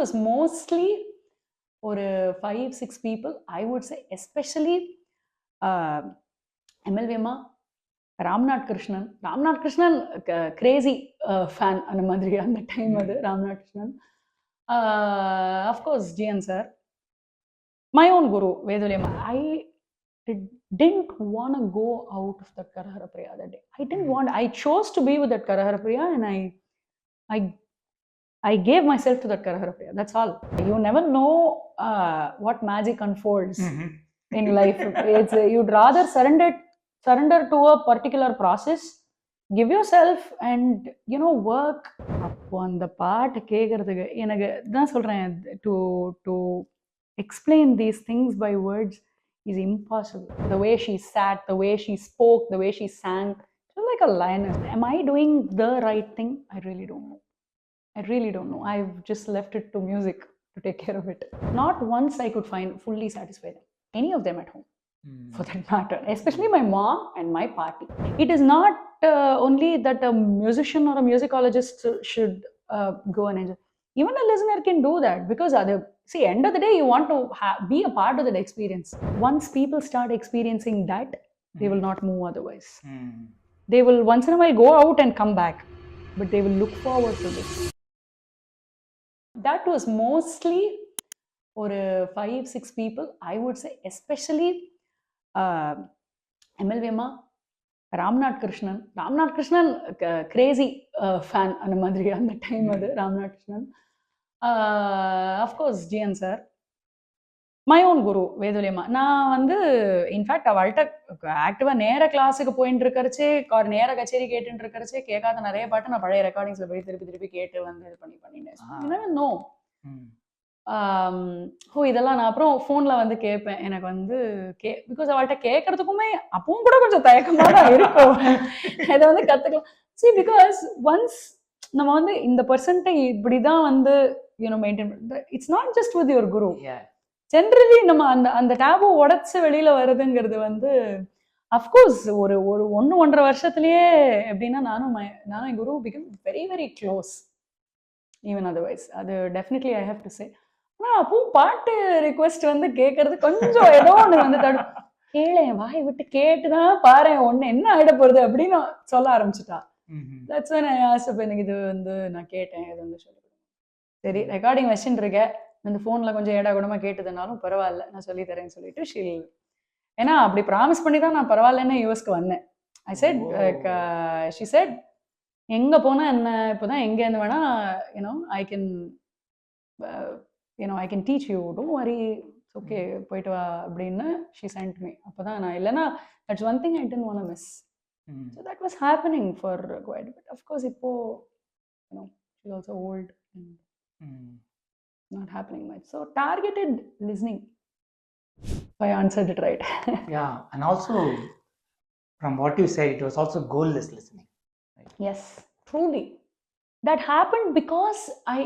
was mostly ஒரு 5-6 people, I would say, especially MLVமா, Ramnath Krishnan crazy fan அந்த மாதிரி அந்த டைம். அது Ramnath Krishnan, of course GN sir, my own guru Vedulema. I didn't want to go out of that Karahara Priya that day. I chose to be with that Karahara Priya, and I gave myself to that Karahara Priya. That's all. You never know what magic unfolds in life. You'd rather surrender to a particular process, give yourself, and work. அப்போ அந்த பாட்டு கேட்கறதுக்கு எனக்கு தான் சொல்றேன், to explain these things by words is impossible. The way she sat, the way she spoke, the way she sang, she was like a lioness. Am I doing the right thing? I really don't know. I've just left it to music to take care of it. Not once I could find fully satisfied any of them at home, for that matter, especially my mom and my party. It is not only that a musician or a musicologist should go and enjoy. Even a listener can do that, because end of the day, you want to be a part of that experience. Once people start experiencing that, they will not move otherwise. They will once in a while go out and come back, but they will look forward to this. That was mostly ஒரு 5-6 people, I would say, especially MLVமா, Ramnath Krishnan crazy fan அந்த மாதிரி அந்த time. அது Ramnath Krishnan, of course GN sir, my own guru வேதுலியம்மா. நான் வந்து in fact அவள்கிட்ட ஆக்டிவாக நேர கிளாஸுக்கு போயிட்டு இருக்கிறச்சே, நேர கச்சேரி கேட்டுட்டு இருக்கிறச்சே கேட்காத நிறைய பாட்டு நான் பழைய ரெக்கார்டிங்ஸில் போய் திருப்பி கேட்டு வந்து இது பண்ணினேன். நோ இதெல்லாம் நான் அப்புறம் ஃபோனில் வந்து கேட்பேன். எனக்கு வந்து பிகாஸ் அவள்கிட்ட கேட்கறதுக்குமே அப்பவும் கூட கொஞ்சம் தயக்கமாக தான் இருக்கும். இதை வந்து கற்றுக்கலாம். பிகாஸ் ஒன்ஸ் நம்ம வந்து இந்த பர்சன்ட்டை இப்படி தான் வந்து மெயின்டைன் பண்ணுறது, it's not just with your Guru. Generally நம்ம அந்த டேபு உடச்சு வெளியில வருதுங்கிறது வந்து அஃப்கோர்ஸ் ஒரு 1-1.5 வருஷத்துலயே எப்படின்னா நானும் என் guru become very very close. Even otherwise அது definitely I have to say. ஆனால் அப்பவும் பாட்டு ரிக்வெஸ்ட் வந்து கேட்கறது கொஞ்சம் ஏதோ ஒன்று வந்து கேளேன், வாய் விட்டு கேட்டுதான் பாரு, ஒன்று என்ன ஆகிட போறது அப்படின்னு சொல்ல ஆரம்பிச்சுட்டா. தட்ஸ் when I asked, எனக்கு இது வந்து நான் கேட்டேன், இது வந்து சொல்லி சரி ரெக்கார்டிங் வச்சுட்டு இருக்கேன், அந்த ஃபோனில் கொஞ்சம் ஏடா கூடமா கேட்டதுனாலும் பரவாயில்ல, நான் சொல்லி தரேன்னு சொல்லிட்டு ஏன்னா அப்படி ப்ராமிஸ் பண்ணி தான் நான் பரவாயில்லன்னு யூஎஸ்க்கு வந்தேன். ஐ செட், ஷி செட், எங்கே போனால் என்ன, இப்போ தான் எங்கேருந்து வேணா I can teach you, don't worry, okay போயிட்டு வா அப்படின்னு ஷி சென்ட் மீ. அப்போ தான் நான் இல்லைன்னா that's one thing I didn't want to miss. So that was happening for quite a bit. Of course, ipo, she's also old and not happening much. So targeted listening. If I answered it right. Yeah, and also from what you said, it was also goalless listening. Right? Yes, truly. That happened because I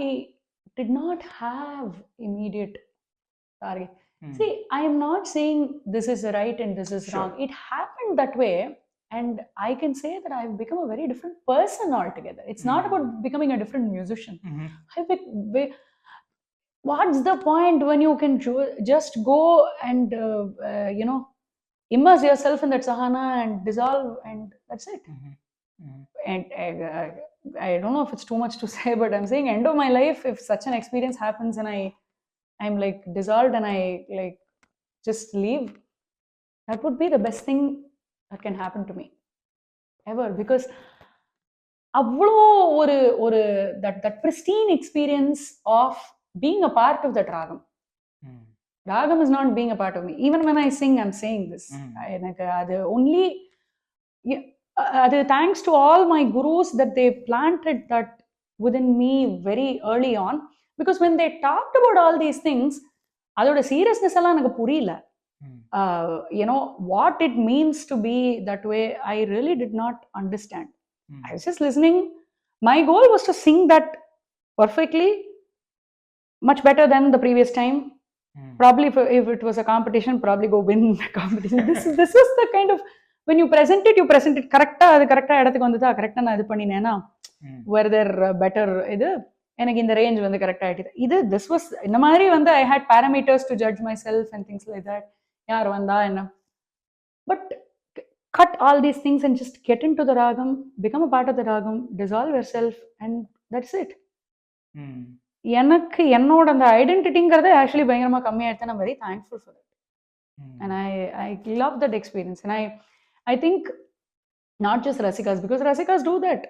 did not have immediate target. See, I am not saying this is right and this is wrong. It happened that way. And I can say that I've become a very different person altogether. It's not about becoming a different musician. What's the point when you can just go and, immerse yourself in that sahana and dissolve, and that's it. And I don't know if it's too much to say, but I'm saying end of my life, if such an experience happens and I'm like dissolved and I like just leave, that would be the best thing that can happen to me ever, because avlo ஒரு that pristine experience of being a part of that ragam. Ragam is not being a part of me. Even when I sing, I'm saying this. எனக்கு அது only அது thanks to all my gurus that they planted that within me very early on, because when they talked about all these things, அதோட seriousness எல்லாம் எனக்கு புரியல. What it means to be that way, I really did not understand. I was just listening. My goal was to sing that perfectly, much better than the previous time. Probably if it was a competition, probably go win the competition. This was the kind of, when you present it correcta, அது கரெக்டா இடத்துக்கு வந்துதா, கரெக்டா நான் இது பண்ணினேன்னா were there better இது எனக்கு இந்த ரேஞ்ச் வந்து கரெக்ட் ஆகிட்டு இது திஸ் வாஸ் இந்த மாதிரி வந்து I had parameters to judge myself and things like that யார் வந்தா என்ன but cut all these things and just get into the ragam, become a part of the ragam, dissolve yourself, and that's it. எனக்கு என்னோட அந்த ஐடென்டிட்டிங்கிறது actually பயங்கரமாக கம்மியாயிடுது. I'm very thankful for that. And I love that experience. And I think not just Rasikas, because Rasikas do that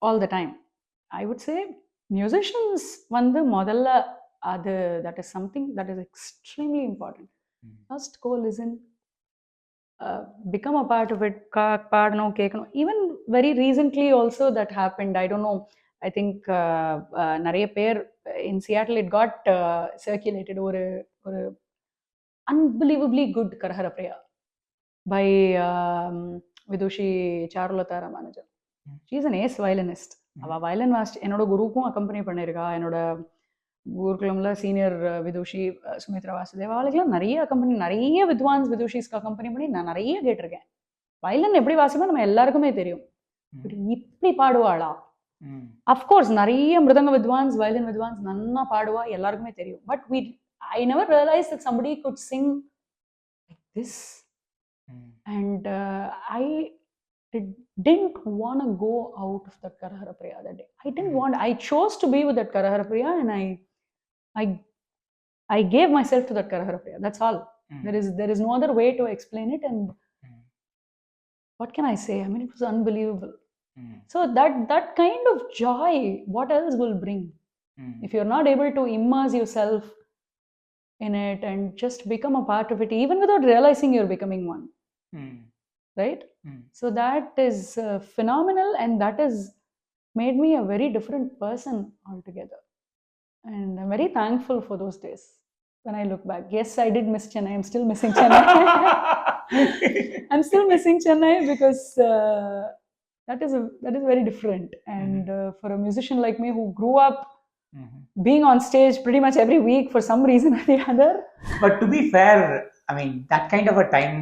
all the time. I would say musicians வந்து முதல்ல அது that is something that is extremely important. First go listen, become a part of it, பாடணும் கேட்கணும். Even very recently also that happened. I don't know, I think நிறைய பேர் in Seattle it got circulated ஒரு unbelievably good Karahara Priya by Vidushi Charulata Ramanujan. She is an ace violinist. அவ violin என்னோட குருவுக்கும் accompany பண்ணியிருக்கா. என்னோட குருகுலம்ல senior Vidushi Sumitra Vasudev அவளுக்கெல்லாம் நிறைய கம்பெனி, நிறைய வித்வான்ஸ் விதுஷிஸ்க்கு அக்கம்பெனி பண்ணி நான் நிறைய கேட்டிருக்கேன். வயலின் எப்படி வாசிப்பா நம்ம எல்லாருக்குமே தெரியும். இப்படி பாடுவாளா? அஃப்கோர்ஸ் நிறைய மிருதங்க வித்வான்ஸ் வயலின் வித்வான்ஸ் நன்னா பாடுவா, எல்லாருக்குமே தெரியும். But I never realized that somebody could sing like this. And I didn't want to go out of that Karahara Priya that day. I chose to be with that Karahara Priya, and I gave myself to that Karahara Priya. That's all. There is no other way to explain it. And what can I say? I mean, it was unbelievable. So that kind of joy, what else will bring? If you're not able to immerse yourself in it and just become a part of it, even without realizing you're becoming one. Right? So that is phenomenal, and that has made me a very different person altogether. And I'm very thankful for those days when I look back. Yes, I did miss Chennai. I'm still missing Chennai. I'm still missing Chennai because that is very different. And for a musician like me who grew up being on stage pretty much every week for some reason or the other. But to be fair, I mean, that kind of a time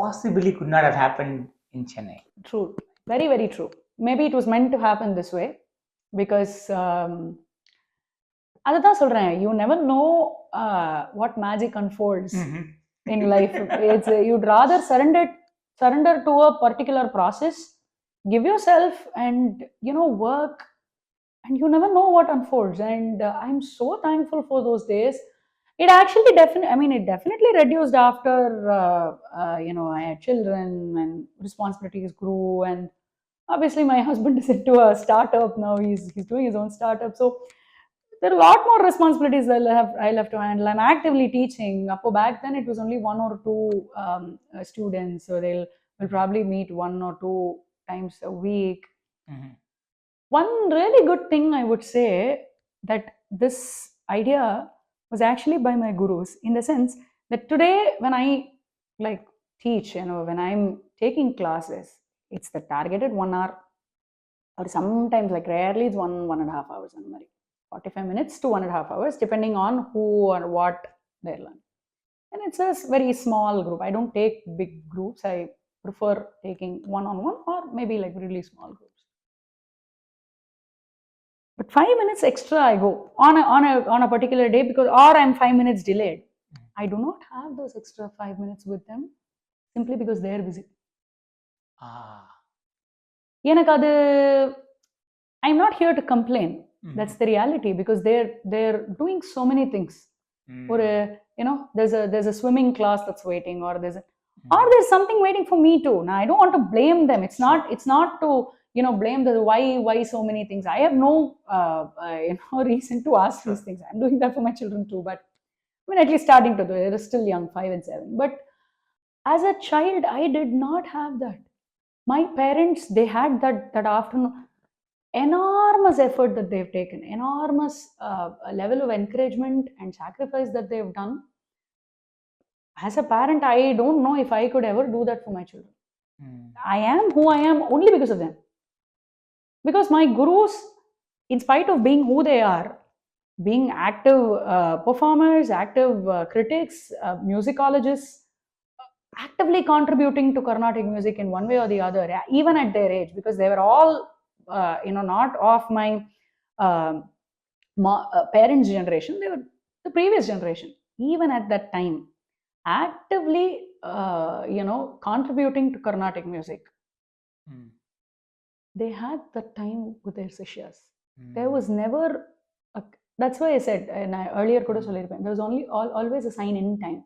possibly could not have happened in Chennai. True. Very, very true. Maybe it was meant to happen this way because அதுதான் சொல்றேன், you never know what magic unfolds in life. You'd rather surrender to a particular process, give yourself and work, and you never know what unfolds. And I'm so thankful for those days. It actually definitely reduced after I had children and responsibilities grew, and obviously my husband is into a startup now. He's doing his own startup, so there are a lot more responsibilities I'll have to handle. I'm actively teaching. Back then it was only 1 or 2 students, so we'll probably meet 1 or 2 times a week. One really good thing I would say that this idea was actually by my gurus, in the sense that today when I teach, when I'm taking classes, it's the targeted 1 hour, or sometimes rarely it's 1.5 hours, 45 minutes to 1.5 hours, depending on who or what they're learning. And it's a very small group. I don't take big groups. I prefer taking one-on-one or maybe really small groups. But 5 minutes extra I go on a particular day, because or I'm 5 minutes delayed. I do not have those extra 5 minutes with them simply because they are busy. I'm not here to complain. That's the reality, because they're doing so many things. Or there's a swimming class that's waiting, or there's something waiting for me too. Now I don't want to blame them. It's not to blame the why so many things. I have no reason to ask these things. I'm doing that for my children too, but at least starting to do it. They're still young, 5 and 7. But as a child, I did not have that. My parents, they had that afternoon. Enormous effort that they've taken, enormous level of encouragement and sacrifice that they've done. As a parent, I don't know if I could ever do that for my children. I am who I am only because of them. Because my gurus, in spite of being who they are, being active performers, active critics, musicologists, actively contributing to Carnatic music in one way or the other, even at their age, because they were all not of my parents' generation, they were the previous generation. Even at that time, actively, contributing to Carnatic music. They had the time with their sishyas. There was never, that's why I said, and I earlier could have said, there was always a sign in time.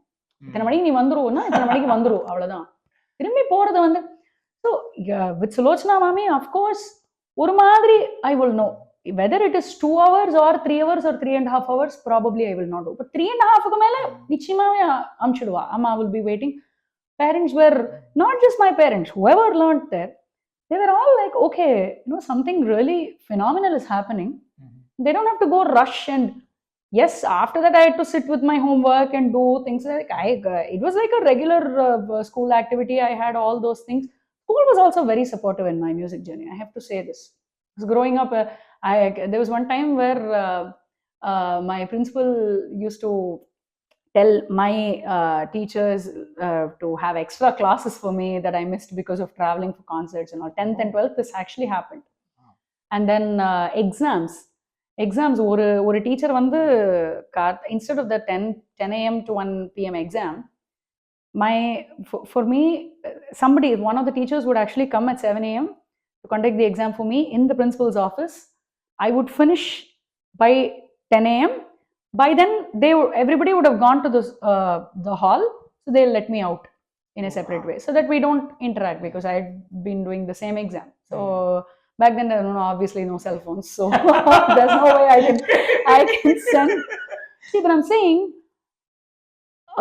இத்தனை மணிக்கு நீ வந்துருவோம்னா இத்தனை மணிக்கு வந்துருவோம் அவ்வளவுதான். திரும்பி போறது வந்து, so with Sulochana Mami, of course, ஒரு மாதிரி I will know. Whether it is 2 hours or 3 hours or 3.5 hours, probably I will not do. But 3.5 மேல நிச்சயமாவே அமிச்சிடுவா. Amma will be waiting. Parents were not just my parents, whoever learned there, they were all like, okay, something really phenomenal is happening. They don't have to go rush. And yes, after that I had to sit with my homework and do things like it was like a regular school activity. I had all those things. School was also very supportive in my music journey. I have to say this. Because growing up, there was one time where my principal used to tell my teachers to have extra classes for me that I missed because of traveling for concerts and all. 10th and 12th, this actually happened. And then exams, ஒரு teacher வந்து instead of the 10 a.m. to 1 p.m. exam, for me, one of the teachers would actually come at 7 a.m. to conduct the exam for me in the principal's office. I would finish by 10 a.m. By then, everybody would have gone to the hall, so they'll let me out in a separate way, so that we don't interact, because I had been doing the same exam. So back then, obviously no cell phones, so there's no way I can send. See, but I'm saying,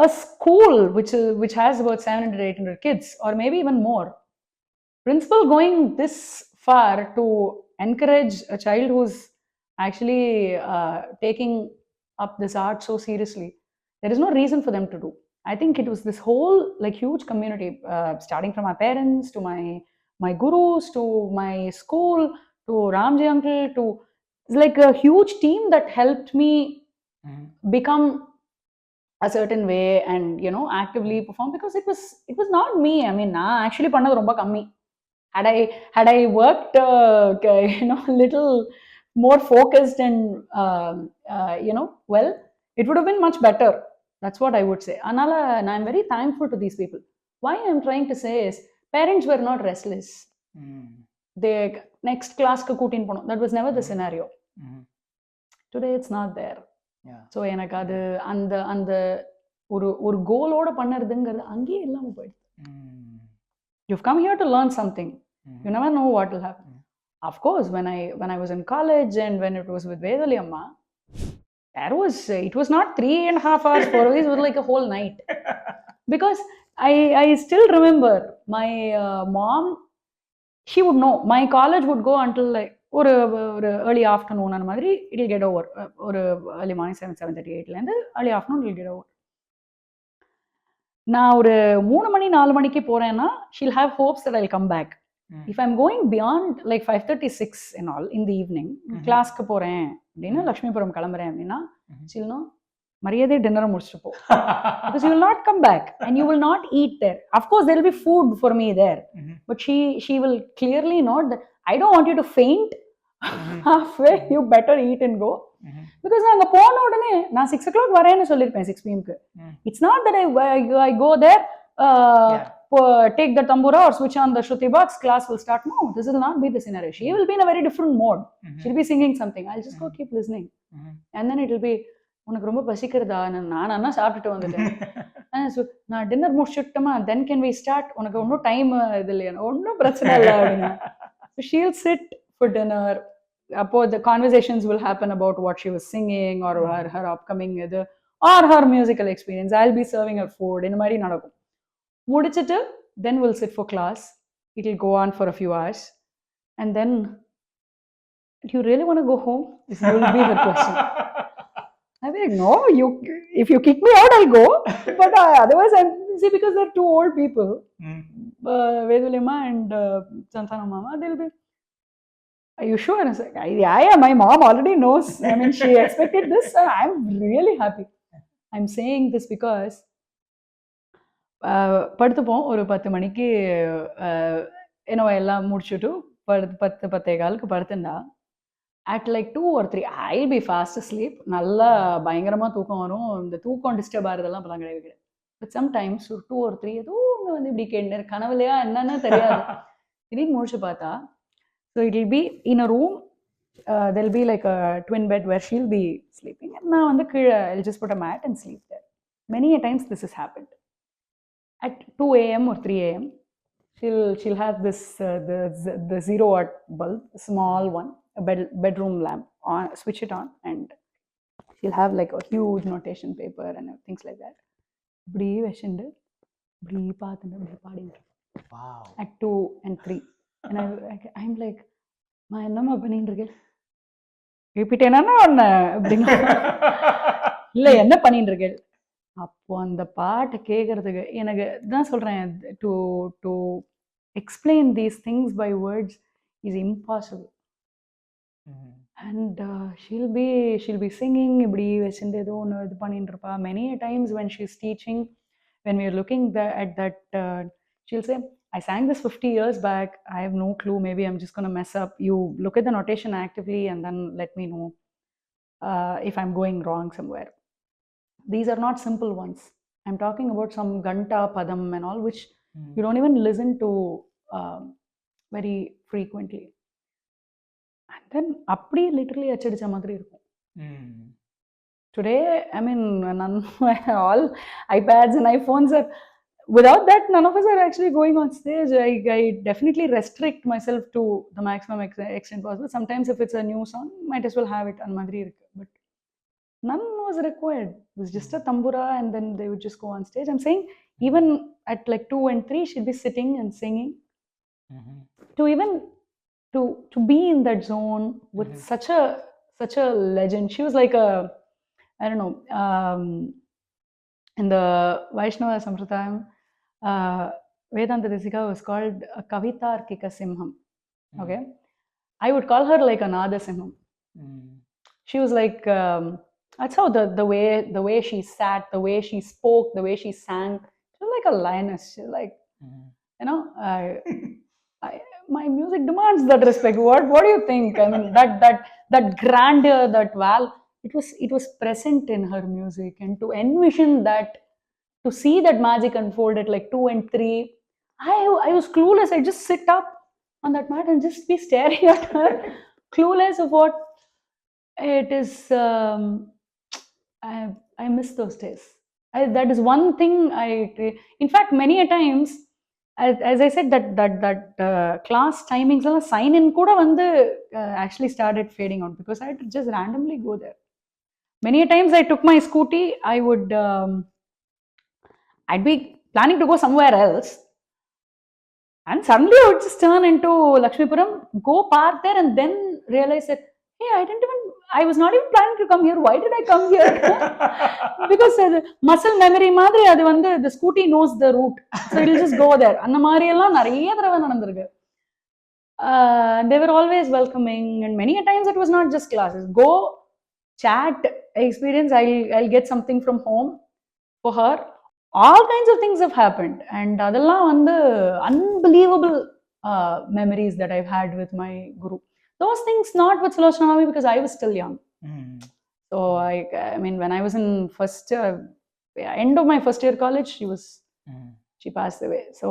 a school which has about 700-800 kids, or maybe even more, principal going this far to encourage a child who's actually taking up this art so seriously, there is no reason for them to do. I think it was this whole like huge community, starting from my parents to my gurus to my school to Ramji uncle, to it's like a huge team that helped me become a certain way and actively perform, because it was not me. I mean, na actually pannadhu romba kammi. Had I worked little more focused and well, it would have been much better. That's what I would say. Anala, and I'm very thankful to these people. Why I'm trying to say is, parents were not restless. They next class ku kootin pono, that was never the scenario. Today it's not there. So எனக்கு அது அந்த ஒரு கோலோட பண்ணறதுங்கிறது அங்கேயே இல்லாம போயிடுது. You've come here to learn something. You never know what will happen. Of course, when I was in college and when it was with Vedali Amma, it was not 3.5 hours, 4 hours, it was like a whole night. Because I still remember my mom, she would know. My college would go until like ஒரு early afternoon அந்த மாதிரி it will get over. ஒரு early morning 7:30 8ல இருந்து early afternoon it will get over. நான் ஒரு 3 மணி 4 மணிக்கு போறேன்னா, she'll have hopes that I'll come back. If I'm going beyond like 5:36 and all in the evening, கிளாஸ்க்கு போறேன் அப்படின்னா, லக்ஷ்மிபுரம் கிளம்புறேன் அப்படின்னா, she'll know, மரியாதை டின்னர் முடிச்சுட்டு போ. Because you will not come back and you will not eat there. Of course there will be food for me there, but she will clearly note that I don't want you to faint halfway. You better eat and go. Because நான் அங்க போன உடனே நான் 6 o'clock வரேன்னு சொல்லிருப்பேன், 6 p.m. It's not that I go there, take the tambura or switch on the Shruti box, class will start. No, this will not be the scenario. She will be in a very different mode. She'll be singing something. I'll just go keep listening. And then it will be, உனக்கு ரொம்ப பசிக்கிறதா, நான் சாப்பிட்டுட்டு வந்துட்டேன், நான் dinner முடிச்சுட்டோமா, then can we start, உனக்கு ஒன்றும் time இது இல்லையா, ஒன்றும் பிரச்சனை இல்லை அப்படின்னா. So she'll sit for dinner. அப்போ the conversations will happen about what she was singing or her upcoming இது or her musical experience. I'll be serving her food. இந்த மாதிரி நடக்கும். முடிச்சிட்டு then we'll sit for class. It will go on for a few hours. And then, do you really want to go home? This will be her question. I'll be like, no, if you kick me out, I'll go. But otherwise, see, because they're two old people, Vedulima and Santana Mama, they'll be, are you sure? And I was like, yeah, my mom already knows. I mean, she expected this. And I'm really happy. I'm saying this because படுத்துப்போம் ஒரு 10 மணிக்கு எல்லாம் முடிச்சுட்டு 10 10:15 படுத்துண்டா, at like 2 or 3, I'll be fast asleep. நல்லா பயங்கரமா தூக்கம் வரும். இந்த தூக்கம் டிஸ்டர்ப் ஆகிறதெல்லாம் அப்பலாம் கிடையவே கிடையாது. பட் சம்டைம்ஸ் ஒரு 2 or 3 ஏதோ ஒன்று வந்து இப்படி கேட்டு கனவுலையா என்னன்னு தெரியாது. திடீர்னு முழிச்சு பார்த்தா, so it will be in a room, there'll be like a twin bed where she'll be sleeping. And நான் வந்து கீழே I'll just put a mat and sleep there. Many a times this has happened. At 2 a.m. or 3 a.m., she'll have this the 0 watt bulb, small one, a bedroom lamp, on, switch it on, and she'll have like a huge notation paper and things like that. இப்படி வச்சுட்டு இப்படி பார்த்துட்டு இப்படி பாடிட்டு at 2 and 3. And I'm like, நான் என்னம்மா பண்ணிட்டு இருக்கேன், ரிப்பீட்டேனா ஒன்று அப்படிங்க, இல்லை என்ன பண்ணிட்டு இருக்கேன். அப்போ அந்த பாட்டை கேட்கறதுக்கு எனக்கு தான் சொல்கிறேன், to to explain these things by words is impossible. And she'll be singing இப்படி வச்சுட்டு ஏதோ ஒன்று இது பண்ணிட்டு இருப்பா. Many times when she is teaching, when we are looking at that, she'll say, I sang this 50 years back, I have no clue, maybe I'm just going to mess up. You look at the notation actively and then let me know if I'm going wrong somewhere. These are not simple ones. I'm talking about some Ganta, Padam and all, which you don't even listen to very frequently. And then அப்படி literally அச்சடிச்ச மாதிரி இருக்கும். Today, I mean, all iPads and iPhones are, without that, none of us are actually going on stage. I definitely restrict myself to the maximum extent possible. Sometimes if it's a new song, might as well have it அந்த மாதிரி இருக்கு. But none was required. It was just a tambura and then they would just go on stage. I'm saying even at like 2 and 3, she'd be sitting and singing. To even to be in that zone with such a legend. She was like a, I don't know, in the Vaishnava Sampradayam, Vedanta Desika was called a Kavitarkika Simham. Okay? I would call her like a Nada Simham. She was like, that's how the way she sat, the way she spoke, the way she sang. She was like a lioness. She was like, you know, my music demands that respect. What do you think? I mean, that grandeur, that it was present in her music, and to envision that, to see that magic unfold at like 2 and 3, I was clueless. I just sit up on that mat and just be staring at her, clueless of what it is. I miss those days. That is one thing in fact, many a times, as I said, that class timings la sign in kuda vandu actually started fading out because I had to just randomly go there. Many a times I took my scooty, I'd be planning to go somewhere else, and suddenly I would just turn into Lakshmipuram, go park there, and then realize that, hey, I was not even planning to come here. Why did I come here? Because muscle memory madri adu vandu, the scooty knows the route, so it'll just go there. Anna mari ella nariya tharava nadandirukku. They were always welcoming, and many a times it was not just classes. Go chat experience, I'll get something from home for her. All kinds of things have happened, and adella vandu unbelievable memories that I've had with my guru. Those things not with Sulochana because I was still young. So I mean, when I was in end of my first year college, she passed away. So,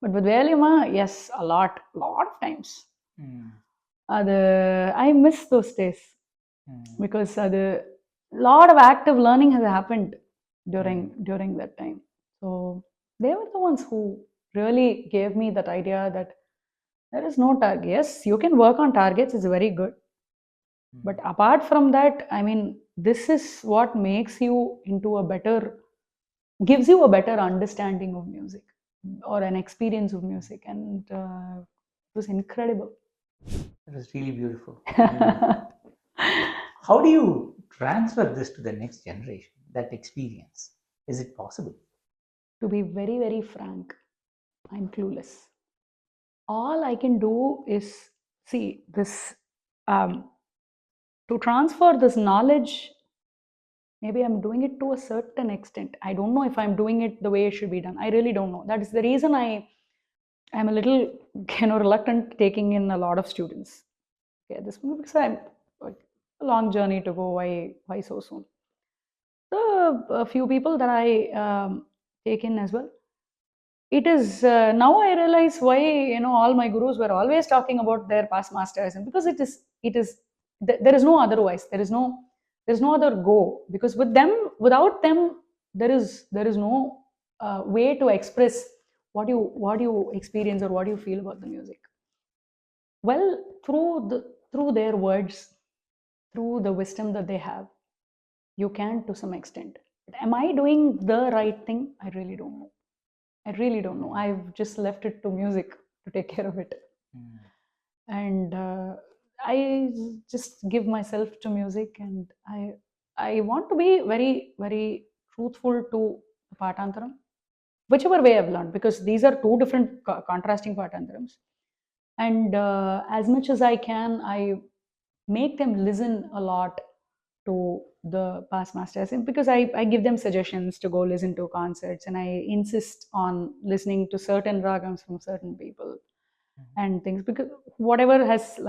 but with Velima, yes, a lot of times. I miss those days because a lot of active learning has happened during that time. So they were the ones who really gave me that idea that there is no target. Yes, you can work on targets, it's very good. But apart from that, I mean, this is what makes you gives you a better understanding of music or an experience of music. And it was incredible. It was really beautiful. How do you transfer this to the next generation, that experience? Is it possible? To be very, very frank, I'm clueless. All I can do is see this, to transfer this knowledge. Maybe I'm doing it to a certain extent. I don't know if I'm doing it the way it should be done. I really don't know. That is the reason I'm a little reluctant taking in a lot of students. at this point because I'm like, a long journey to go. Why so soon? So a few people that I take in as well. It is now I realize why all my gurus were always talking about their past masters, and because it is there is no otherwise. There is no other go, because without them, there is no way to express what you experience or what you feel about the music. Well, through their words, through the wisdom that they have, you can to some extent. But am I doing the right thing? I really don't know. I really don't know. I've just left it to music to take care of it. And I just give myself to music, and I want to be very, very truthful to the Patantaram, whichever way I've learned, because these are two different contrasting Patantarams. And as much as I can, I make them listen a lot to the past masters, and because I give them suggestions to go listen to concerts, and I insist on listening to certain ragams from certain people and things, because whatever has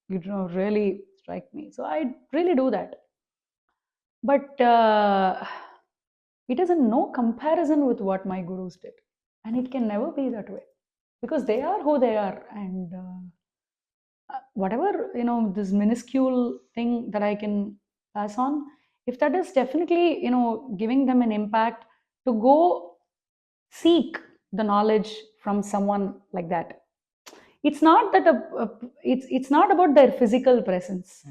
really strike me, so I really do that. But it is in no comparison with what my gurus did, and it can never be that way, because they are who they are. And whatever this minuscule thing that I can pass on, if that is definitely giving them an impact to go seek the knowledge from someone like that, it's not that it's not about their physical presence.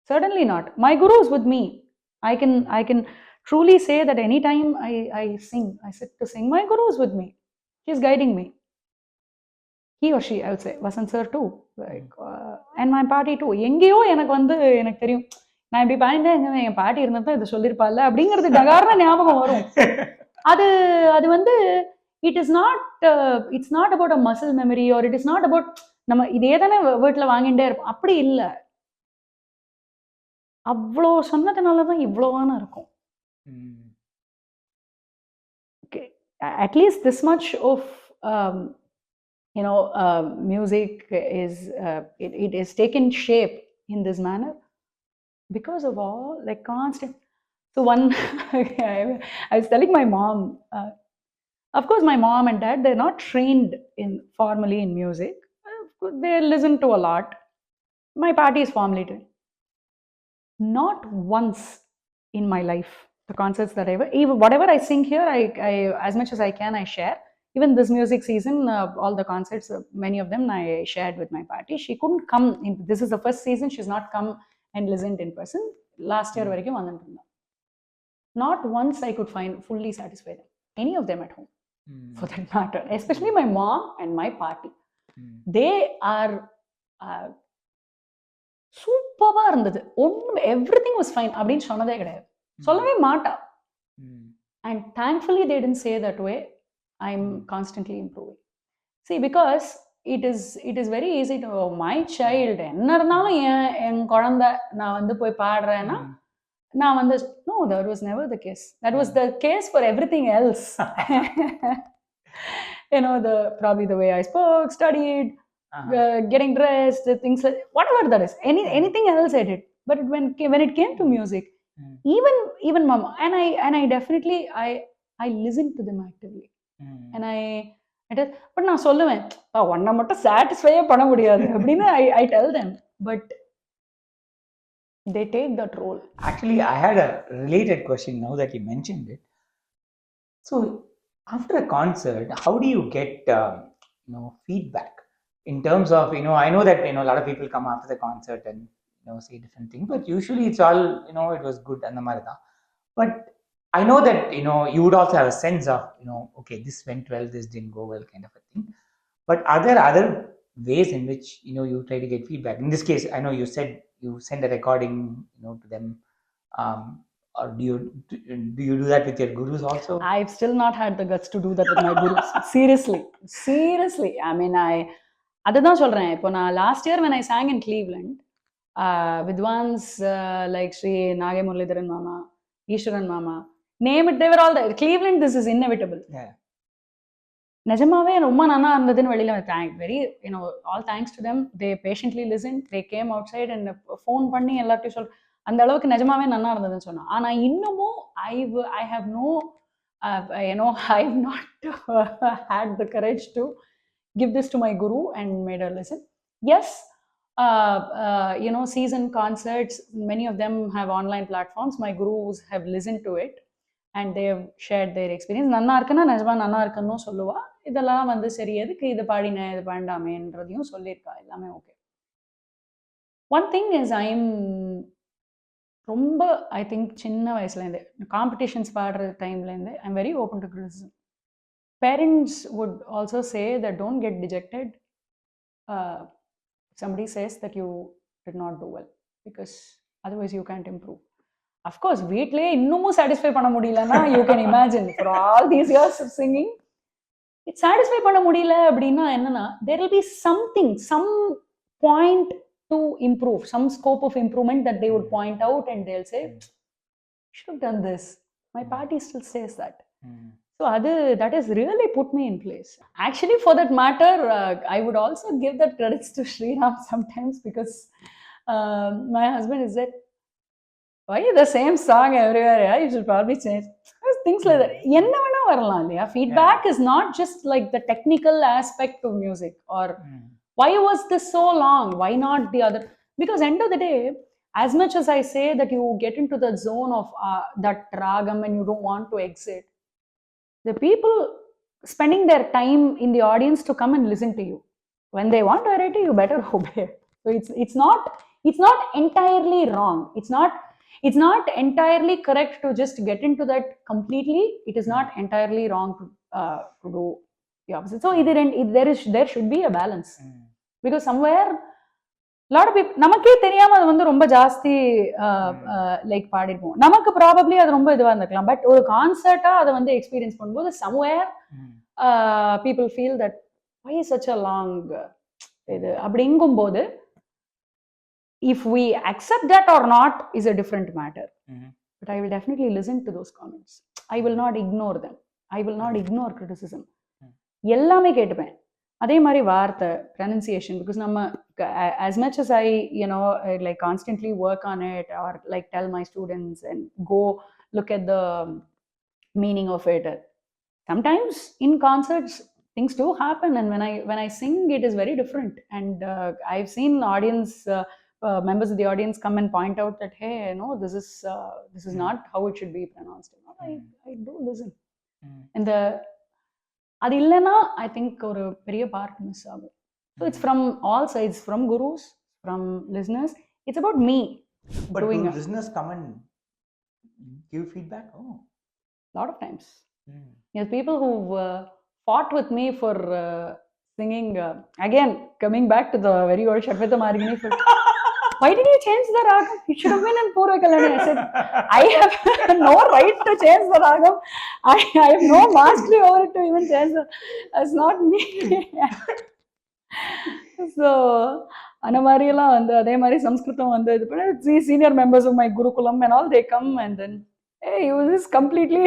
Certainly not. My guru is with me. I can truly say that anytime I sing, I sit to sing, my guru is with me. She's guiding me. He or she, I would say, Vasant sir too, and my party too. எங்கேயோ எனக்கு தெரியும், நான் இப்படி பாடிட்டேன், என் பாட்டி இருந்தப்ப இதை சொல்லியிருப்பாள்ல அப்படிங்கிறது டகார்னு ஞாபகம் வரும். அது அது வந்து it's not about a muscle memory, R it is not about நம்ம இதே தானே வீட்டில் வாங்கிட்டே இருப்போம், அப்படி இல்லை. அவ்வளோ சொன்னதுனால தான் இவ்வளோவான இருக்கும். Okay, at least this much of music it is taken shape in this manner because of all constant. So one I was telling my mom, of course my mom and dad, they're not trained formally in music. They listen to a lot. My party is formally trained. Not once in my life, the concerts that even whatever I sing here, I as much as I can, I share. Even this music season, all the concerts, many of them I shared with my party. She couldn't come in. This is the first season she's not come and listened in person. Last year varaikum vandandha. Not once I could find fully satisfy them, any of them at home, for that matter. Especially my mom and my party. They are சூப்பரா இருந்தது. Everything was fine அப்படின்னு சொன்னதே கிடையாது, சொல்லவே மாட்டா. And thankfully they didn't say that way. I'm constantly improving. See, because it is very easy to, my child என்ன இருந்தாலும் என் குழந்தை நான் வந்து போய் பாடுறேன்னா நான் வந்து, no, that was never the case. That was the case for everything else. Probably the way I spoke, studied, getting dressed, things like whatever that is, anything else I did. But when it came to music, even mama, and I definitely I listened to them actively. And but நான் சொல்லுவேன், ஒன்ன மட்டும் சாட்டிஸ்ஃபையே பண்ண முடியாது அப்படின்னு I tell them, but they take that role. Actually, I had a related question now that you mentioned it. So after a concert, how do you get feedback in terms of, I know that a lot of people come after the concert and say different things, but usually it's all it was good and the marida. But I know that you would also have a sense of okay, this went well, this didn't go well, kind of a thing. But are there other ways in which you try to get feedback? In this case, I know you said you send a recording to them, or do you do that with your gurus also? I've still not had the guts to do that with my gurus. seriously, I mean, அதுதான் சொல்றேன். இப்போ நான் last year when I sang in Cleveland, vidwans like Sri Nage Muralidharan Mama, Ishwaran Mama, name it, they were all there. Cleveland, this is inevitable. Yeah. நிஜமாவே ரொம்ப நல்லா இருந்ததுன்னு வெளியில very all thanks to them. They patiently listen, they came outside and phone பண்ணி எல்லாத்தையும் அந்த அளவுக்கு நிஜமாவே நல்லா இருந்ததுன்னு சொன்னா. ஆனா இன்னமும் I have no I have not had the courage to give this to my guru and made her listen. Yes, season concerts, many of them have online platforms. My gurus have listened to it and they have shared their experience. நல்லா இருக்குன்னா நிஜமா நல்லா இருக்குன்னு சொல்லுவா. இதெல்லாம் வந்து சரி, எதுக்கு இது பாடினேன், இது வேண்டாமேன்றதையும் சொல்லியிருக்கா. எல்லாமே ஓகே. ஒன் திங் இஸ் ரொம்ப ஐ திங்க் சின்ன வயசுலேருந்தே காம்படிஷன்ஸ் பாடுற டைம்லேருந்தே I am very open to criticism. Parents would also say that don't get dejected somebody says that you did not do well because otherwise you can't improve. Of course, வீட்லயே இன்னமும் satisfy பண்ண முடியலன்னா you can imagine for all these years of singing, it satisfy பண்ண முடியல அப்படின்னா என்னன்னா, there will be something, some point to improve, some scope of improvement that they would point out and they'll say, you should have done this. My party still says that. So that has really put me in place. Actually, for that matter, I would also give that credits to Sriram sometimes because my husband is that, why the same song everywhere? Yeah, you should probably change. Things like that. Enna vena varalam illaya. Feedback is not just like the technical aspect of music or why was this so long? Why not the other? Because end of the day, as much as I say that you get into the zone of that ragam and you don't want to exit, the people spending their time in the audience to come and listen to you. When they want variety, you better obey. So it's not entirely wrong. It's not entirely correct to just get into that completely. It is not entirely wrong to do the opposite. So there should be a balance. Because somewhere lot of people நமக்கே தெரியாம அது வந்து ரொம்ப ஜாஸ்தி like பாடிருப்போம். நமக்கு probably அது ரொம்ப இதுவா இருந்திருக்கலாம். பட் ஒரு கான்சர்ட்டா அதை வந்து எக்ஸ்பீரியன்ஸ் பண்ணும்போது somewhere people feel that why such a long இது அப்படிங்கும்போது if we accept that or not is a different matter. But I will definitely listen to those comments. I will not ignore them. I will not ignore criticism. எல்லாமே கேட்டுப்பேன். அதே மாதிரி வார்த்தை pronunciation, because நம்ம as much as I like constantly work on it or like tell my students and go look at the meaning of it, sometimes in concerts things do happen and when I sing it is very different and I've seen audience members of the audience come and point out that hey, no, this is not how it should be pronounced. I do listen. And the அது இல்லைன்னா ஐ think ஒரு பெரிய part miss ஆகும். So it's from all sides, from gurus, from listeners. It's about me doing it. Listeners come and give feedback? Lot of times. Yes, people who fought with me for singing. Again, coming back to the very old Shadvita Margini for why did you change the ragam? It should have been in Purva Kalani. I said, I have no right to change the ragam. I have no mastery over it to even change the. It's not me. So, அந்த மாதிரியெல்லாம் வந்து அதே மாதிரி சம்ஸ்கிருதம் வந்து இது பண்ண senior members of my Gurukulam and all, they come and then, hey, you this completely,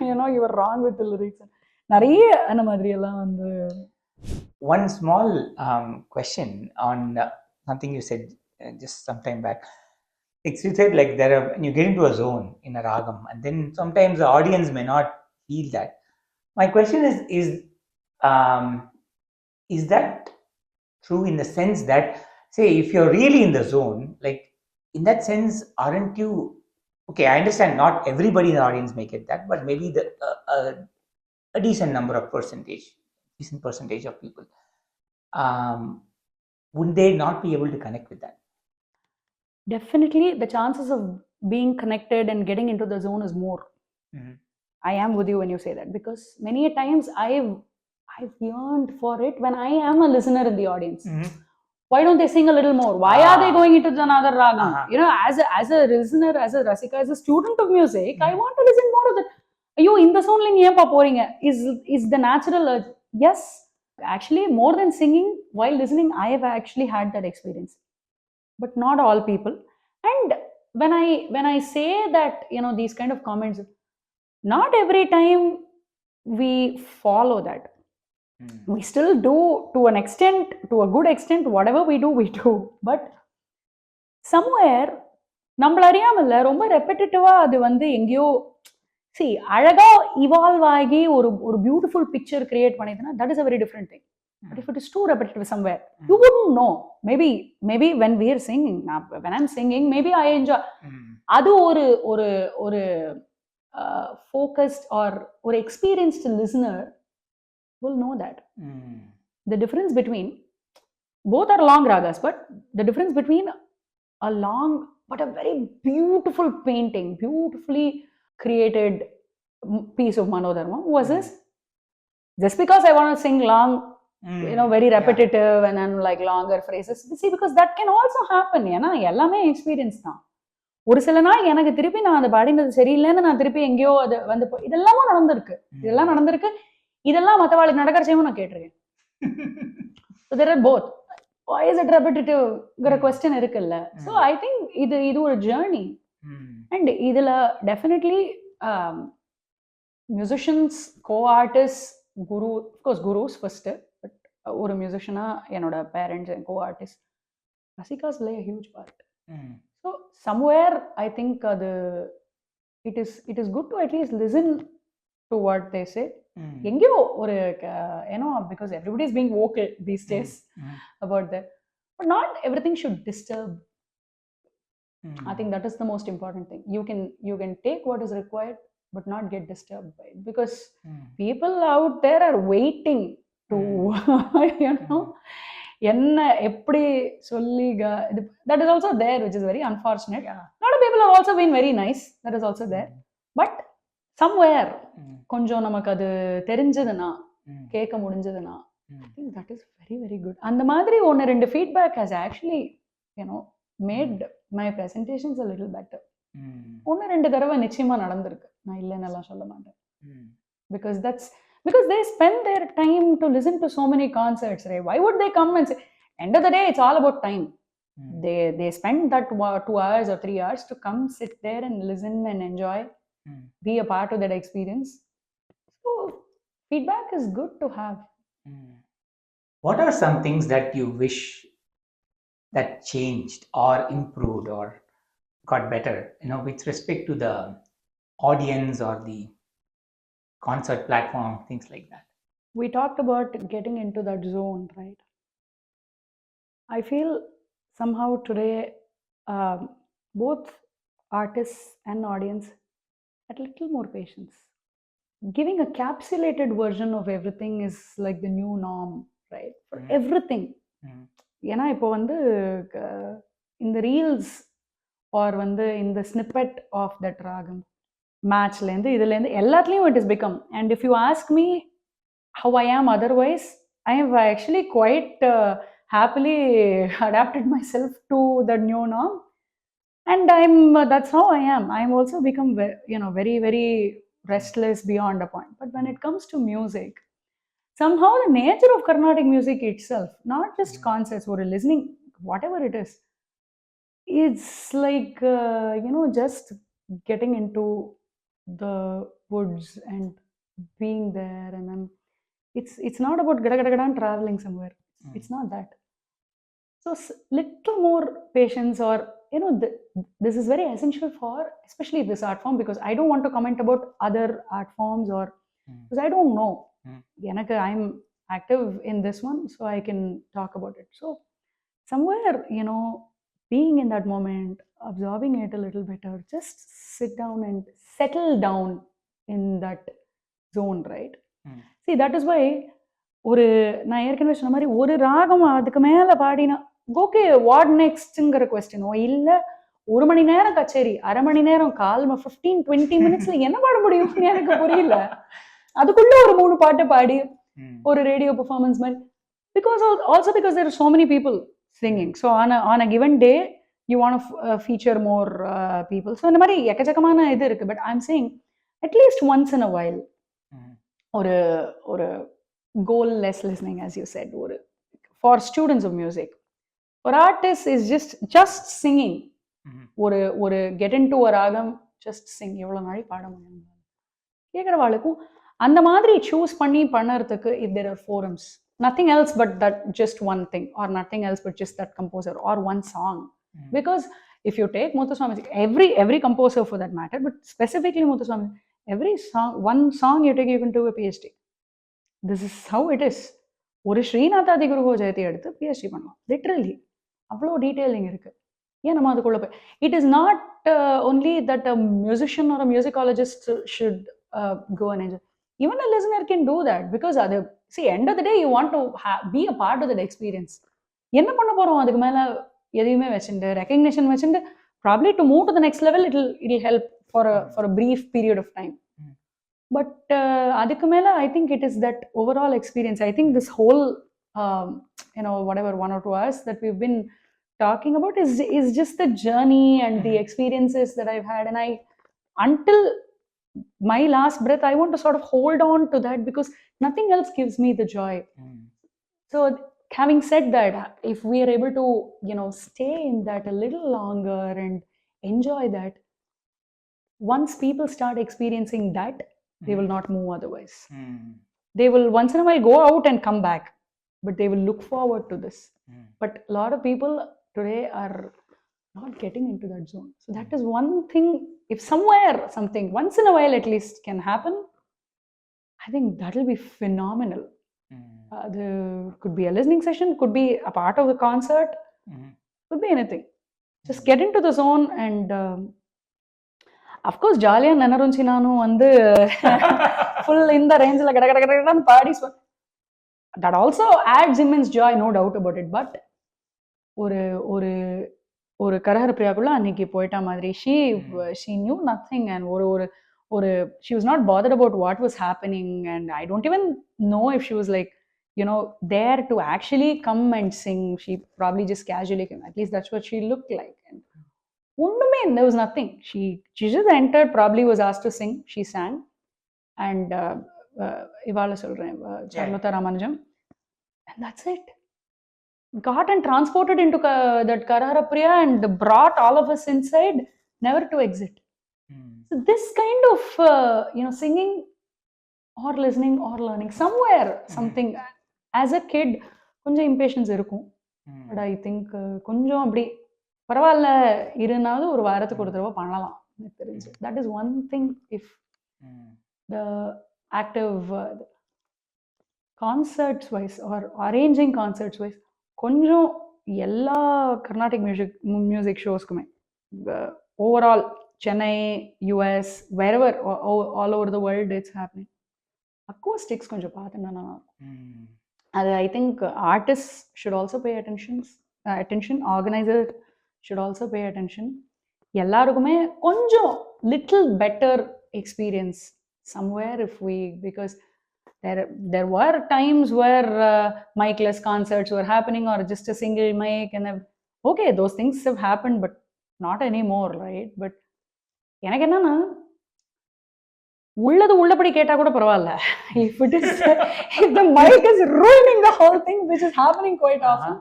you were wrong with the lyrics. நிறைய அந்த மாதிரியெல்லாம் வந்து. One small question on something you said just some time back. You said like when you get into a zone in a ragam and then sometimes the audience may not feel that. My question is that true in the sense that, say, if you're really in the zone, like in that sense, aren't you, okay, I understand not everybody in the audience may get that, but maybe a decent number of decent percentage of people, would they not be able to connect with that? Definitely, the chances of being connected and getting into the zone is more. I am with you when you say that, because many a times I've yearned for it when I am a listener in the audience. Why don't they sing a little more? Why are they going into another ragam? As a listener, as a rasika, as a student of music, I want to listen more of that. Ayyo, in the zone la nee pa poringa is the natural urge. Yes, actually, more than singing, while listening, I have actually had that experience. But not all people. And when I say that, these kind of comments, not every time we follow that. we still do to an extent, to a good extent, whatever we do, but somewhere நம்மள அறியாமல ரொம்ப ரெப்படிட்டிவா அது வந்து எங்கேயோ see அழகா evolve ஆகி ஒரு ஒரு beautiful picture create பண்ணிதுன்னா that is a very different thing. But if it is too repetitive somewhere, you wouldn't know. Maybe when we are singing, when I'm singing, maybe I enjoy. அது ஒரு ஒரு ஒரு focused or ஒரு experienced listener will know that. The difference between both are long ragas, but the difference between a long but a very beautiful painting, beautifully created piece of Manodharma versus just because I want to sing long, very repetitive and then like longer phrases. See, because that can also happen. ஏன்னா எல்லாமே experience தான். ஒரு சில நாள் எனக்கு திருப்பி நான் அதை பாடினது சரியில்லைன்னு நான் திருப்பி எங்கேயோ அது வந்து இதெல்லாமும் நடந்திருக்கு. இதெல்லாம் மற்றவாளுக்கு நடக்கிற செய்யும் நான் கேட்டிருக்கேன். So there are both. Why is it repetitive? Question இருக்குல்ல. So I think இது ஒரு journey. And இதுல definitely musicians, co-artists, guru, of course gurus first, but ஒரு musician-ஆ என்னோட parents and co-artists, Rasikas play a huge part. So somewhere I think it is good to at least listen to what they say. எங்கேயோ ஒரு because everybody is being vocal these days about that, but not everything should disturb. I think that is the most important thing. You can take what is required but not get disturbed by it, because people out there are waiting to என்ன எப்படி சொல்லி that is also there, which is very unfortunate. A lot of people have also been very nice, that is also there, but somewhere கொஞ்சம் நமக்கு அது தெரிஞ்சதுன்னா கேட்க முடிஞ்சதுன்னா I think that is very very good. அந்த மாதிரி ஒன்று ரெண்டு feedback has actually made my presentations a little better. ஒன்று ரெண்டு தடவை நிச்சயமா நடந்திருக்கு, நான் இல்லைன்னு எல்லாம் சொல்ல மாட்டேன். because they spend their time to listen to so many concerts, right? Why would they come and say, end of the day it's all about time. They spend that 2 hours or 3 hours to come sit there and listen and enjoy, be a part of that experience. So feedback is good to have. What are some things that you wish that changed or improved or got better, with respect to the audience or the concert platform, things like that? We talked about getting into that zone, right? I feel somehow today both artists and audience had a little more patience. Giving a capsulated version of everything is like the new norm, right? For everything. ஏன்னா இப்போ வந்து இந்த reels R வந்து இந்த snippet of that ராகம் மேட்ச்லேருந்து இதுலேருந்து எல்லாத்துலேயும் it is become. And if you ask me how I am otherwise, I have actually quite happily adapted myself to the new norm, and that's how I am. I'm also become very very restless beyond a point. But when it comes to music, somehow the nature of Carnatic music itself, not just concerts or listening, whatever it is, it's like just getting into the woods and being there, and then it's not about gada traveling somewhere. It's not that. So little more patience, or this is very essential for especially this art form, because I don't want to comment about other art forms, or because I don't know. I'm active in this one, so I can talk about it. So somewhere being in that moment, absorbing it a little better, just sit down and settle down in that zone, right? See, that is why நான் ஏற்கனவே சொன்ன மாதிரி ஒரு ராகம் அதுக்கு மேல பாடினா okay what நெக்ஸ்ட்ங்கிற கொஸ்டினோ, இல்ல 1 மணி நேரம் கச்சேரி, அரை மணி நேரம், 15-20 மினிட்ஸ்ல என்ன பாட முடியும் எனக்கு புரியல. அதுக்குள்ள ஒரு 3 பாட்டு பாடி ஒரு ரேடியோ பெர்ஃபார்மன்ஸ் மாதிரி, because there are so many people singing, so on a given day you want to feature more people. So இந்த மாதிரி எக்கச்சக்கமான இது இருக்கு. But I'm saying at least once in a while ஒரு goalless listening, as you said, for students of music, for artists is just singing. ஒரு get into a ragam, just sing. எவ்வளவு நாளை பாட முடியும் கேட்குறவாளுக்கும் அந்த மாதிரி சூஸ் பண்ணி பண்ணறதுக்கு if there are forums, nothing else but that just one thing, or nothing else but just that composer or one song. Because if you take Muthuswami, every composer for that matter, but specifically Muthuswami, every song, one song you take, you can do a PhD. This is how it is. ஒரு ஸ்ரீநாதாதி குருகோ ஜெயதி எடுத்து PhD பண்ணலாம், literally அவ்வளோ detailing இருக்கு. ஏன் நம்ம அதுக்குள்ள போய், it is not only that a musician or a musicologist should go and enjoy. Even a listener can do that, because அது see end of the day you want to be a part of that experience. என்ன பண்ண போறோம் அதுக்கு மேல எதையுமே வச்சுட்டு recognition வச்சுட்டு, probably to move to the next level it'll help for a brief period of time. But adukku mela I think it is that overall experience. I think this whole whatever 1 or 2 hours that we've been talking about is just the journey and the experiences that I've had, and I, until my last breath, I want to sort of hold on to that, because nothing else gives me the joy. So having said that, if we are able to stay in that a little longer and enjoy that, once people start experiencing that, they will not move otherwise. They will once in a while go out and come back, but they will look forward to this. But a lot of people today are not getting into that zone. So that is one thing. If somewhere something once in a while at least can happen, I think that will be phenomenal. There could be a listening session, could be a part of the concert, could be anything. Just get into the zone and of course ஜாலியாக நினைருந்துச்சு. நானும் வந்து full இந்த ரேஞ்சில் கட கட கடன்னு பாடி that also adds immense joy, no doubt about it. But ஒரு ஒரு ஒரு கரஹர பிரியாக்குள்ள அன்னைக்கு போயிட்டா மாதிரி, ஷீ நியூ நத்திங், அண்ட் ஒரு she was not bothered about what was happening, and I don't even know if she was like there to actually come and sing. She probably just casually came, at least that's what she looked like. And there was nothing. She just entered, probably was asked to sing, she sang, and ivala solren Charlotta Ramanujam, and that's it. Got and transported into that Karahara Priya and brought all of us inside, never to exit. So this kind of singing or listening or learning somewhere, something as a kid கொஞ்சம் impatience இருக்கும். But I think கொஞ்சம் அப்படி பரவாயில்ல இருந்தாலும் ஒரு வாரத்துக்கு ஒரு தடவை பண்ணலாம் எனக்கு தெரிஞ்சு. That is one thing. If the active concerts wise are arranging concerts wise கொஞ்சம் எல்லா கர்நாடிக் மியூசிக் ஷோஸ்க்குமே overall Chennai, US, wherever all over the world it's happening, acoustics கொஞ்சம் பார்த்துன்னா நல்லா இருக்கும். அது I think artist should also pay attention, organiser should also pay attention. எல்லாருக்குமே கொஞ்சம் little better experience somewhere if we, because there were times where mic-less concerts were happening, or just a single mic, and okay, those things have happened, but not anymore, right? But எனக்கு என்னன்னா, உள்ளது உள்ளபடி கேட்டா கூட பரவாயில்ல, if the mic is ruining the whole thing, which is happening quite often,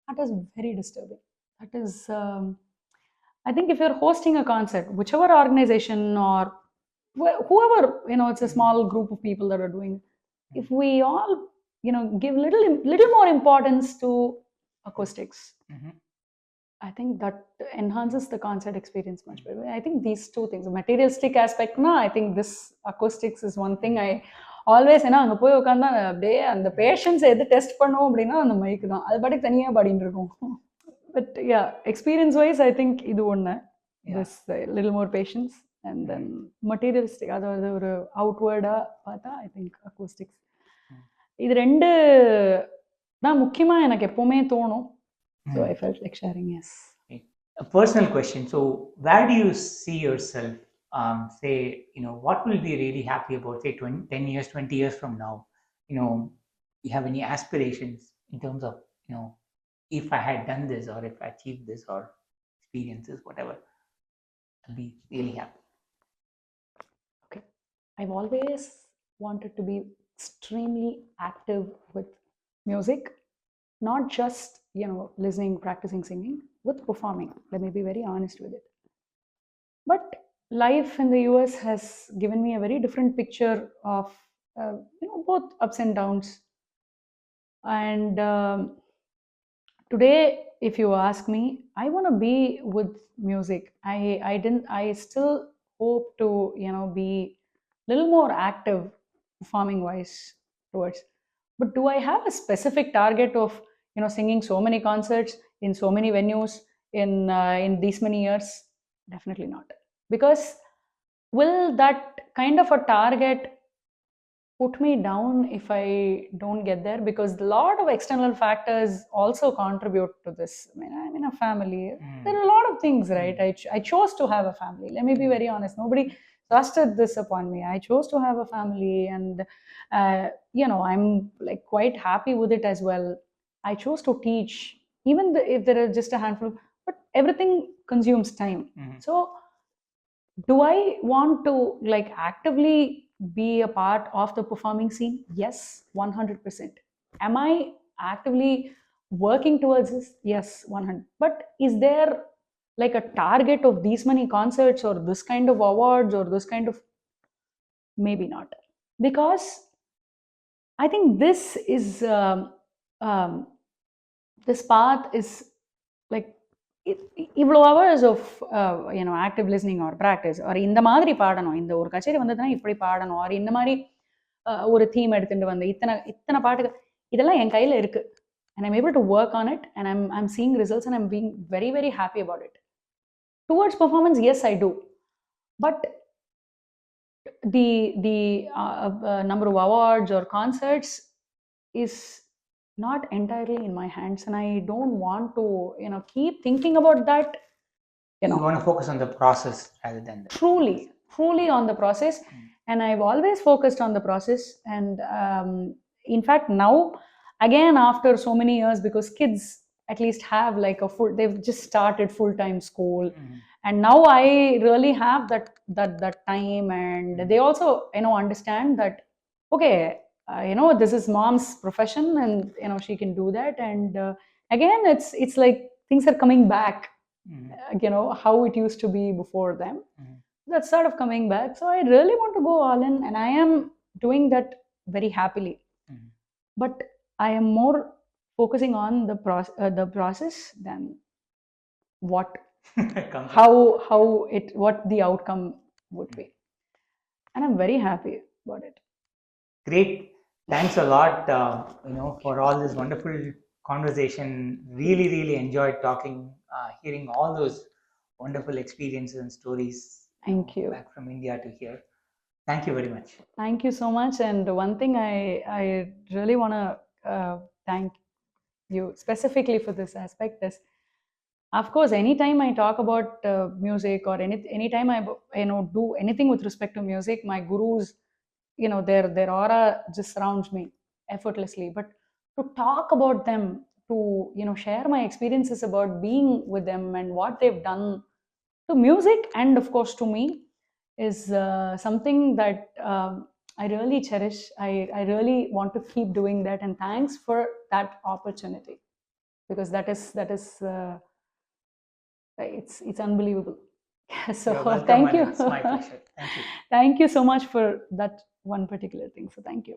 that is very disturbing. That is, I think if you're hosting a concert, whichever organization or whoever, it's a small group of people that are doing, if we all, give little more importance to acoustics, I think that enhances the concert experience much better. I think these two things, the materialistic aspect, I think this acoustics is one thing I always, அங்கே போய் உட்காந்தா அப்படியே அந்த patience எது test பண்ணோம் அப்படின்னா அந்த மைக்கு தான், அது பாட்டுக்கு தனியாக பாடிட்டு இருக்கும். But yeah, experience wise, I think idu onna, this little more patience, and then materialistic, adha oru outward paatha, I think acoustics idu rendu da mukkiyama enakku eppovume thonum. So I felt like sharing. Yes. A personal question. So where do you see yourself, say, what will be really happy about, say, 10 years, 20 years from now? You have any aspirations in terms of, if I had done this, or if I achieved this, or experiences, whatever, I'll be really happy. Okay. I've always wanted to be extremely active with music, not just, listening, practicing singing, with performing. Let me be very honest with it. But life in the US has given me a very different picture of both ups and downs. And today, if you ask me, I want to be with music. I still hope to, be a little more active performing wise towards. But do I have a specific target of, singing so many concerts in so many venues in these many years? Definitely not. Because will that kind of a target put me down if I don't get there? Because a lot of external factors also contribute to this. I mean, I'm in a family. There are a lot of things, right? I chose to have a family. Let me be very honest. Nobody trusted this upon me. I chose to have a family, and I'm like quite happy with it as well. I chose to teach, even if there are just a handful, but everything consumes time. So do I want to like actively be a part of the performing scene? Yes, 100%. Am I actively working towards this? Yes, 100. But is there like a target of these many concerts or this kind of awards or this kind of, maybe not? Because I think this is um, this path is like இவ்வளோ hours of active listening or practice or இந்த மாதிரி பாடணும், இந்த ஒரு கச்சேரி வந்ததுன்னா இப்படி பாடணும், ஆர் இந்த மாதிரி ஒரு தீம் எடுத்துட்டு வந்து இத்தனை இத்தனை பாட்டுகள், இதெல்லாம் என் கையில் இருக்கு. And I'm able to work on it, and I'm seeing results, and I'm being very, very happy about it. Towards performance, yes, I do. But the number of awards or concerts is not entirely in my hands, and I don't want to keep thinking about that. You want to focus on the process rather than truly on the process. And I've always focused on the process. And in fact, now again, after so many years, because kids at least have like they've just started full-time school, and now I really have that time, and they also understand that, okay, this is mom's profession, and she can do that. And again, it's like things are coming back, how it used to be before them. That's sort of coming back. So I really want to go all in, and I am doing that very happily. But I am more focusing on the process than what what the outcome would be. And I'm very happy about it. Great. Thanks a lot, for all this wonderful conversation. Really, really enjoyed talking, hearing all those wonderful experiences and stories. Thank you. Back from India to here. Thank you very much. Thank you so much. And one thing I really want to thank you specifically for this aspect is, of course, anytime I talk about music, or anytime I do anything with respect to music, my gurus, their aura just surrounds me effortlessly. But to talk about them, to share my experiences about being with them and what they've done to music and of course to me, is something that I really cherish. I really want to keep doing that, and thanks for that opportunity, because that is it's unbelievable. So thank you. It's my pleasure. Thank you. Thank you so much for that one particular thing. So thank you.